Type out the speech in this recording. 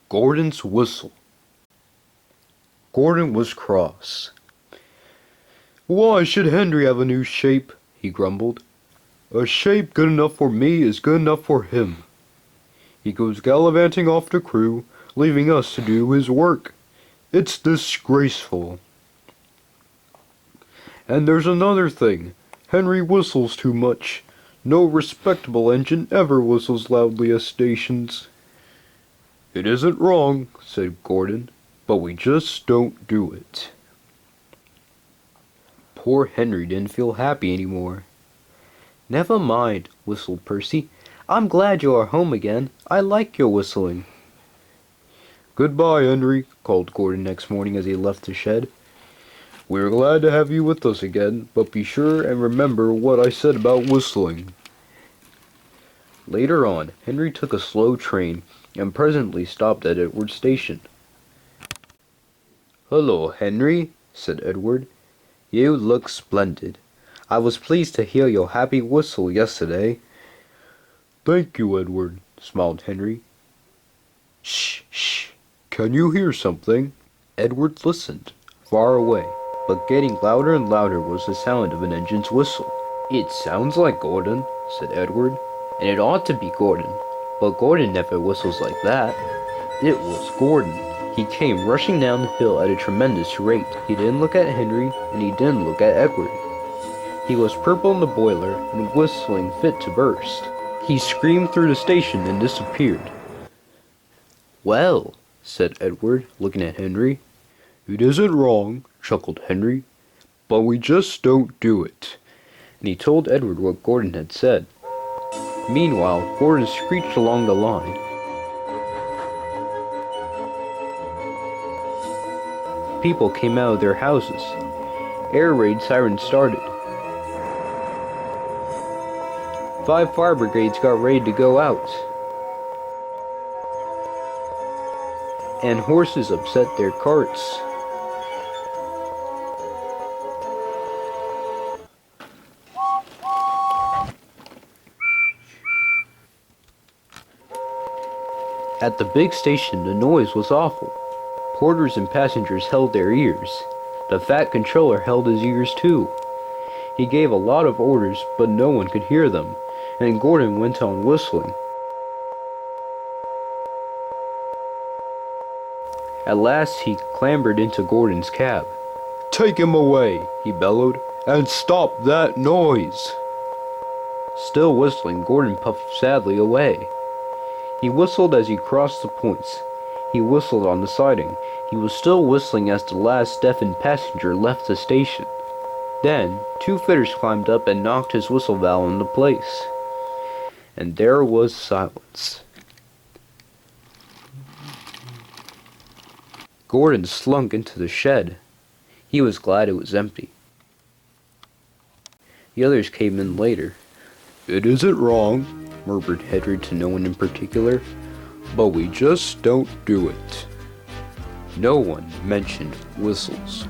Gordon's whistle. Gordon was cross. "Why should Henry have a new shape?" he grumbled. "A shape good enough for me is good enough for him. He goes gallivanting off the crew, leaving us to do his work. It's disgraceful. And there's another thing. Henry whistles too much. No respectable engine ever whistles loudly at stations." "It isn't wrong," said Gordon, "but we just don't do it." Poor Henry didn't feel happy anymore. "Never mind," whistled Percy. "I'm glad you are home again. I like your whistling." "Goodbye, Henry," called Gordon next morning as he left the shed. "We're glad to have you with us again, but be sure and remember what I said about whistling." Later on, Henry took a slow train and presently stopped at Edward's station. "Hello, Henry," said Edward. "You look splendid. I was pleased to hear your happy whistle yesterday." "Thank you, Edward," smiled Henry. "Shh, shh. Can you hear something?" Edward listened. Far away, but getting louder and louder, was the sound of an engine's whistle. "It sounds like Gordon," said Edward, "and it ought to be Gordon, but Gordon never whistles like that." It was Gordon. He came rushing down the hill at a tremendous rate. He didn't look at Henry, and he didn't look at Edward. He was purple in the boiler and whistling fit to burst. He screamed through the station and disappeared. "Well," said Edward, looking at Henry. "It isn't wrong," chuckled Henry, "but we just don't do it." And he told Edward what Gordon had said. Meanwhile, Gordon screeched along the line. People came out of their houses. Air raid sirens started. 5 fire brigades got ready to go out. And horses upset their carts. At the big station, the noise was awful. Porters and passengers held their ears. The fat controller held his ears too. He gave a lot of orders, but no one could hear them, and Gordon went on whistling. At last he clambered into Gordon's cab. "Take him away," he bellowed, "and stop that noise." Still whistling, Gordon puffed sadly away. He whistled as he crossed the points. He whistled on the siding. He was still whistling as the last deafened passenger left the station. Then 2 fidders climbed up and knocked his whistle valve into place. And there was silence. Gordon slunk into the shed. He was glad it was empty. The others came in later. "It isn't wrong," murmured Henry to no one in particular, "but we just don't do it." No one mentioned whistles.